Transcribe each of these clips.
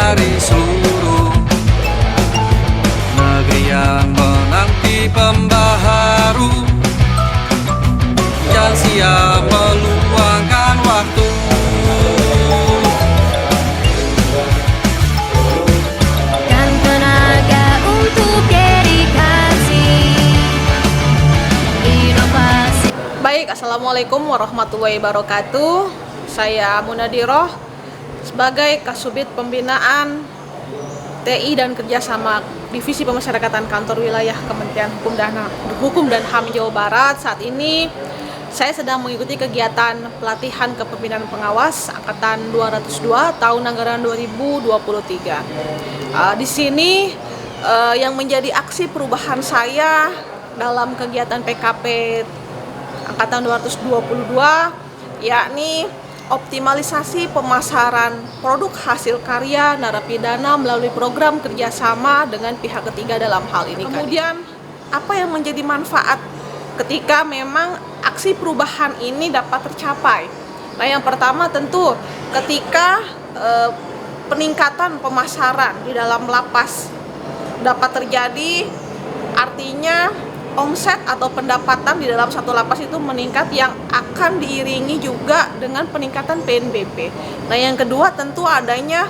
dari seluruh negeri yang menanti pembaharu. Jangan siap meluangkan waktu. Dan tenaga untuk dedikasi inovasi. Baik, Assalamualaikum warahmatullahi wabarakatuh. Saya Munadiroh sebagai Kasubit Pembinaan TI dan Kerjasama Divisi Pemasyarakatan Kantor Wilayah Kementerian Hukum dan HAM Jawa Barat. Saat ini saya sedang mengikuti kegiatan pelatihan kepemimpinan pengawas Angkatan 202 tahun anggaran 2023. Di sini yang menjadi aksi perubahan saya dalam kegiatan PKP Angkatan 222 yakni optimalisasi pemasaran produk hasil karya narapidana melalui program kerjasama dengan pihak ketiga dalam hal ini. Kemudian apa yang menjadi manfaat ketika memang aksi perubahan ini dapat tercapai? Nah, yang pertama tentu ketika peningkatan pemasaran di dalam lapas dapat terjadi, artinya omset atau pendapatan di dalam satu lapas itu meningkat yang akan diiringi juga dengan peningkatan PNBP. Nah, yang kedua tentu adanya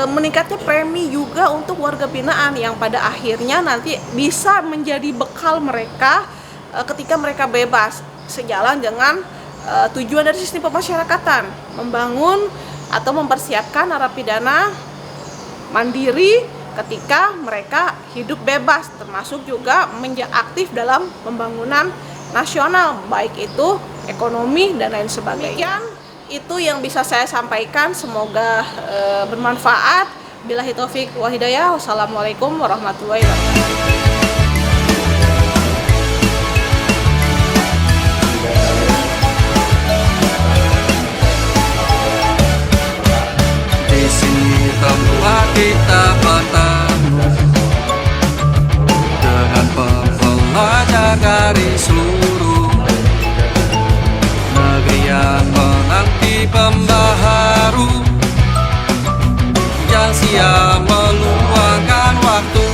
meningkatnya premi juga untuk warga binaan yang pada akhirnya nanti bisa menjadi bekal mereka ketika mereka bebas, sejalan dengan tujuan dari sistem pemasyarakatan, membangun atau mempersiapkan narapidana mandiri ketika mereka hidup bebas, termasuk juga aktif dalam pembangunan nasional, baik itu ekonomi dan lain sebagainya. Itu yang bisa saya sampaikan, semoga bermanfaat. Billahi taufik wa hidayah. Wassalamualaikum warahmatullahi wabarakatuh. Di sini tempat kita bertemu dengan pembelajar dari seluruh negeri yang menanti pembaharu. Jangan siap meluangkan waktu.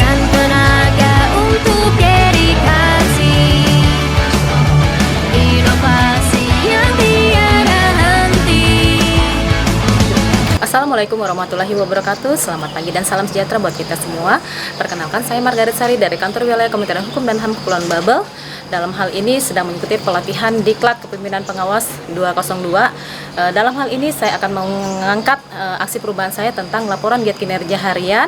Dan tenaga untuk dedikasi inovasi yang tiada henti. Assalamualaikum warahmatullahi wabarakatuh. Selamat pagi dan salam sejahtera buat kita semua. Perkenalkan, saya Margaret Sari dari Kantor Wilayah Kementerian Hukum dan HAM Kepulauan Babel. Dalam hal ini sedang mengikuti pelatihan Diklat Kepemimpinan Pengawas 202. Dalam hal ini saya akan mengangkat aksi perubahan saya tentang laporan giat kinerja harian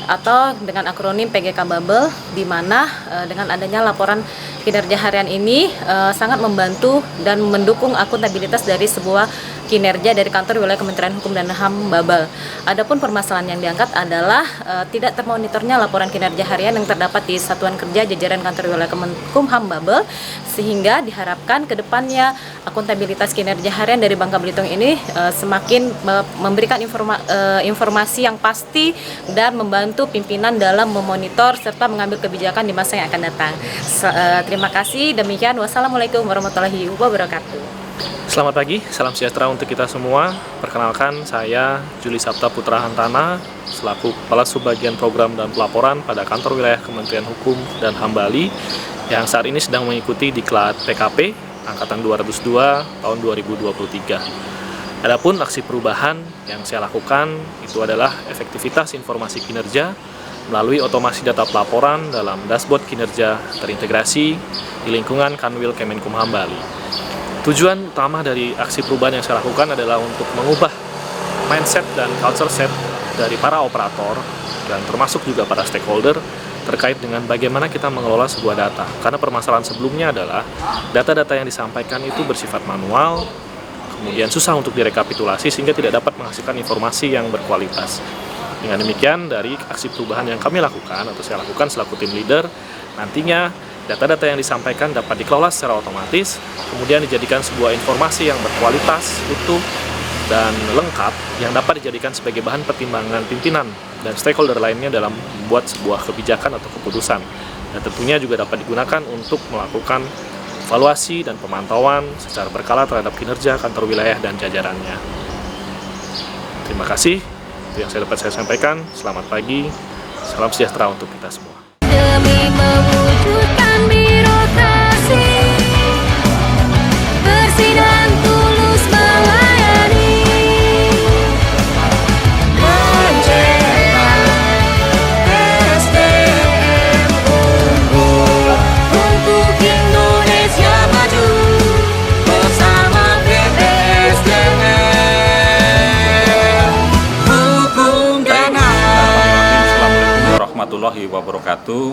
atau dengan akronim PGK Babel, di mana dengan adanya laporan kinerja harian ini sangat membantu dan mendukung akuntabilitas dari sebuah kinerja dari Kantor Wilayah Kementerian Hukum dan HAM Babel. Adapun permasalahan yang diangkat adalah tidak termonitornya laporan kinerja harian yang terdapat di Satuan Kerja jajaran Kantor Wilayah Kemenkum HAM Babel, sehingga diharapkan ke depannya akuntabilitas kinerja harian dari Bangka Belitung ini semakin memberikan informasi yang pasti dan membantu pimpinan dalam memonitor serta mengambil kebijakan di masa yang akan datang. Terima kasih. Demikian, wassalamualaikum warahmatullahi wabarakatuh. Selamat pagi, salam sejahtera untuk kita semua. Perkenalkan, saya Juli Sabta Putra Hantana selaku Kepala Subbagian Program dan Pelaporan pada Kantor Wilayah Kementerian Hukum dan HAM Bali yang saat ini sedang mengikuti Diklat PKP Angkatan 202 tahun 2023. Adapun aksi perubahan yang saya lakukan itu adalah efektivitas informasi kinerja melalui otomasi data pelaporan dalam dashboard kinerja terintegrasi di lingkungan Kanwil Kemenkumham Bali. Tujuan utama dari aksi perubahan yang saya lakukan adalah untuk mengubah mindset dan culture set dari para operator dan termasuk juga para stakeholder terkait dengan bagaimana kita mengelola sebuah data. Karena permasalahan sebelumnya adalah data-data yang disampaikan itu bersifat manual, kemudian susah untuk direkapitulasi sehingga tidak dapat menghasilkan informasi yang berkualitas. Dengan demikian, dari aksi perubahan yang kami lakukan atau saya lakukan selaku tim leader, nantinya data-data yang disampaikan dapat dikelola secara otomatis, kemudian dijadikan sebuah informasi yang berkualitas, utuh, dan lengkap yang dapat dijadikan sebagai bahan pertimbangan pimpinan dan stakeholder lainnya dalam membuat sebuah kebijakan atau keputusan. Dan tentunya juga dapat digunakan untuk melakukan evaluasi dan pemantauan secara berkala terhadap kinerja kantor wilayah dan jajarannya. Terima kasih. Itu yang dapat saya sampaikan. Selamat pagi. Salam sejahtera untuk kita semua. Demi mewujudkan birokrasi bersih dan tulus melayani, mencetak SDM unggul untuk Indonesia maju bersama BPSDM Hukum dan Assalamualaikum warahmatullahi wabarakatuh.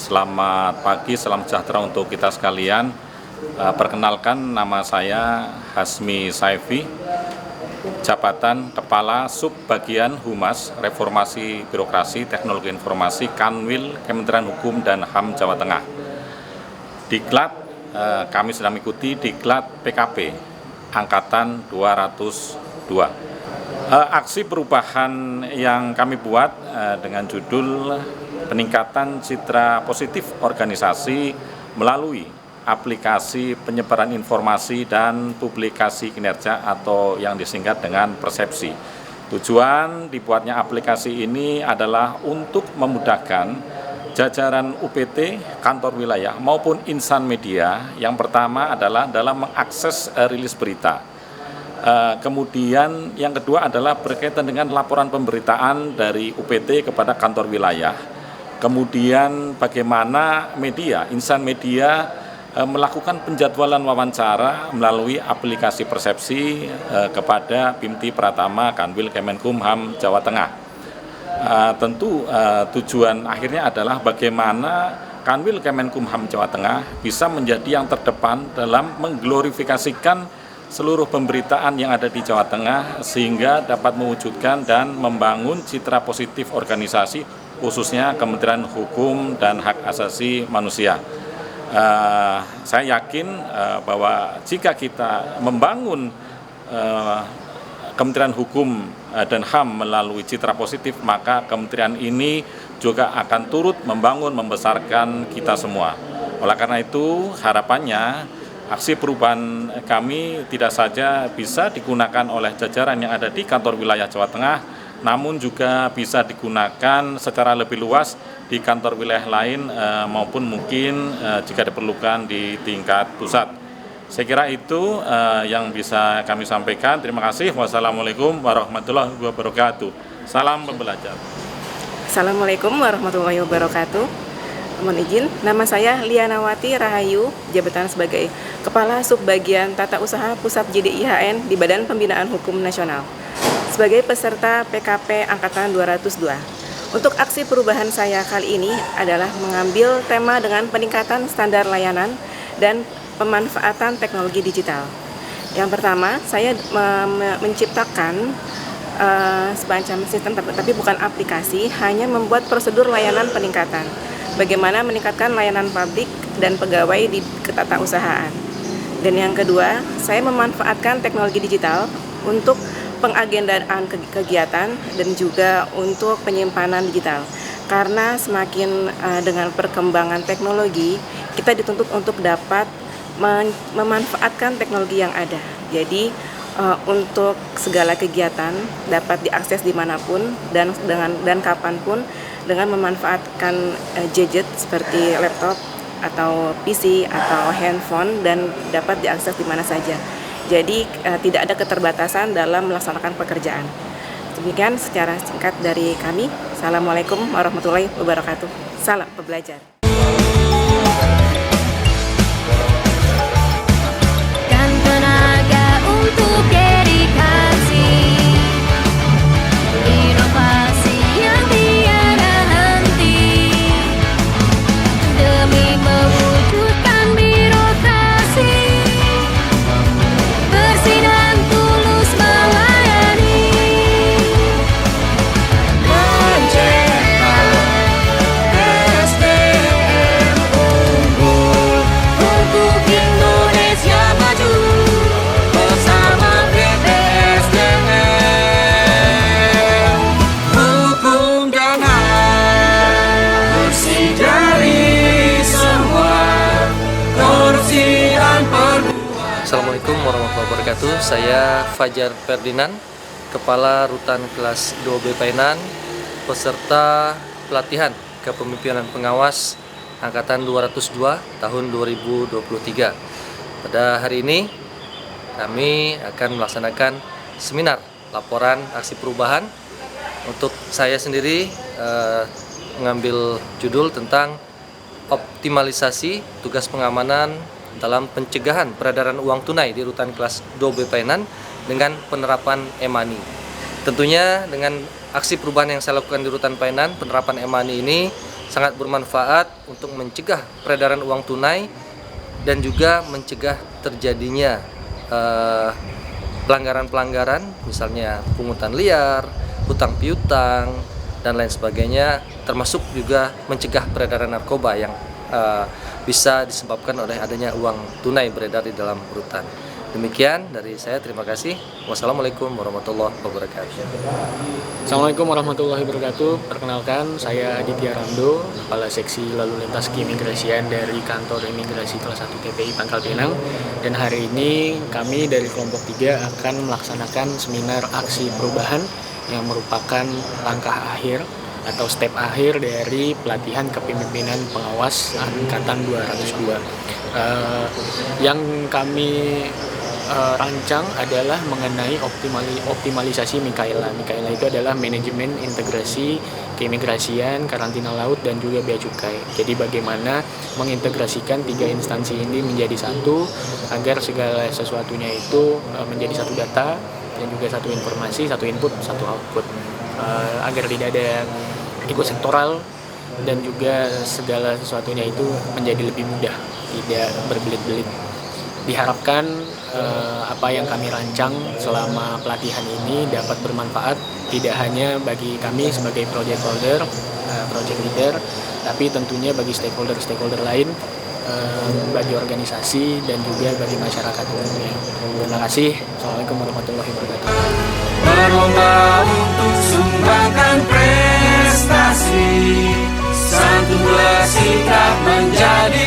Selamat pagi, salam sejahtera untuk kita sekalian. Perkenalkan, nama saya Hasmi Saifi, jabatan Kepala Subbagian Humas Reformasi Birokrasi Teknologi Informasi Kanwil Kementerian Hukum dan HAM Jawa Tengah. Diklat, kami sedang mengikuti Diklat PKP Angkatan 202. Aksi perubahan yang kami buat dengan judul peningkatan citra positif organisasi melalui aplikasi penyebaran informasi dan publikasi kinerja atau yang disingkat dengan persepsi. Tujuan dibuatnya aplikasi ini adalah untuk memudahkan jajaran UPT, kantor wilayah maupun insan media. Yang pertama adalah dalam mengakses rilis berita. Kemudian yang kedua adalah berkaitan dengan laporan pemberitaan dari UPT kepada kantor wilayah. Kemudian bagaimana media, insan media melakukan penjadwalan wawancara melalui aplikasi persepsi kepada Bimti Pratama Kanwil Kemenkumham Jawa Tengah. Tentu tujuan akhirnya adalah bagaimana Kanwil Kemenkumham Jawa Tengah bisa menjadi yang terdepan dalam mengglorifikasikan seluruh pemberitaan yang ada di Jawa Tengah sehingga dapat mewujudkan dan membangun citra positif organisasi khususnya Kementerian Hukum dan Hak Asasi Manusia. Saya yakin bahwa jika kita membangun Kementerian Hukum dan HAM melalui citra positif, maka kementerian ini juga akan turut membangun, membesarkan kita semua. Oleh karena itu, harapannya aksi perubahan kami tidak saja bisa digunakan oleh jajaran yang ada di kantor wilayah Jawa Tengah, namun juga bisa digunakan secara lebih luas di kantor wilayah lain maupun mungkin jika diperlukan di tingkat pusat. Saya kira itu yang bisa kami sampaikan. Terima kasih. Wassalamualaikum warahmatullahi wabarakatuh. Salam pembelajar. Assalamualaikum warahmatullahi wabarakatuh. Mohon izin, nama saya Lianawati Rahayu, jabatan sebagai Kepala Subbagian Tata Usaha Pusat JDIHN di Badan Pembinaan Hukum Nasional. Sebagai peserta PKP Angkatan 202. Untuk aksi perubahan saya kali ini adalah mengambil tema dengan peningkatan standar layanan dan pemanfaatan teknologi digital. Yang pertama, saya menciptakan semacam sistem, tapi bukan aplikasi, hanya membuat prosedur layanan peningkatan. Bagaimana meningkatkan layanan publik dan pegawai di ketatausahaan. Dan yang kedua, saya memanfaatkan teknologi digital untuk pengagendaan kegiatan dan juga untuk penyimpanan digital. Karena semakin dengan perkembangan teknologi, kita dituntut untuk dapat memanfaatkan teknologi yang ada. Jadi untuk segala kegiatan dapat diakses dimanapun dan kapanpun dengan memanfaatkan gadget seperti laptop atau PC atau handphone dan dapat diakses di mana saja. Jadi tidak ada keterbatasan dalam melaksanakan pekerjaan. Demikian secara singkat dari kami. Assalamualaikum warahmatullahi wabarakatuh. Salam pembelajar. dan tenaga untuk dedikasi, inovasi yang tiada henti, demi mewujudkan birokrasi bersih dan tulus melayani, mencetak SDM Assalamualaikum warahmatullahi wabarakatuh. Saya Fajar Ferdinand, Kepala Rutan Kelas 2B Painan, peserta pelatihan kepemimpinan pengawas Angkatan 202 tahun 2023. Pada hari ini kami akan melaksanakan seminar laporan aksi perubahan. Untuk saya sendiri mengambil judul tentang optimalisasi tugas pengamanan dalam pencegahan peredaran uang tunai di Rutan Kelas 2B Painan dengan penerapan e-money. Tentunya dengan aksi perubahan yang saya lakukan di Rutan Painan, penerapan e-money ini sangat bermanfaat untuk mencegah peredaran uang tunai dan juga mencegah terjadinya pelanggaran-pelanggaran, misalnya pungutan liar, hutang piutang, dan lain sebagainya, termasuk juga mencegah peredaran narkoba yang bisa disebabkan oleh adanya uang tunai beredar di dalam rutan. Demikian dari saya, terima kasih. Wassalamualaikum warahmatullahi wabarakatuh. Assalamualaikum warahmatullahi wabarakatuh. Perkenalkan, saya Aditya Ramdo, Kepala Seksi Lalu Lintas Keimigrasian dari Kantor Imigrasi Kelas 1 TPI Pangkal Pinang. Dan hari ini kami dari kelompok 3 akan melaksanakan seminar aksi perubahan yang merupakan langkah akhir atau step akhir dari pelatihan kepemimpinan pengawas Angkatan 202. Yang kami rancang adalah mengenai optimalisasi Mikaela. Mikaela itu adalah manajemen integrasi keimigrasian, karantina laut, dan juga bea cukai. Jadi bagaimana mengintegrasikan 3 instansi ini menjadi satu agar segala sesuatunya itu menjadi satu data dan juga satu informasi, satu input, satu output, agar tidak ada ekosektoral dan juga segala sesuatunya itu menjadi lebih mudah, tidak berbelit-belit. Diharapkan apa yang kami rancang selama pelatihan ini dapat bermanfaat tidak hanya bagi kami sebagai project holder, project leader, tapi tentunya bagi stakeholder lain, bagi organisasi dan juga bagi masyarakat umumnya. Terima kasih. Assalamualaikum warahmatullahi wabarakatuh. Berlomba untuk sumbangkan prestasi, satu bersikap menjadi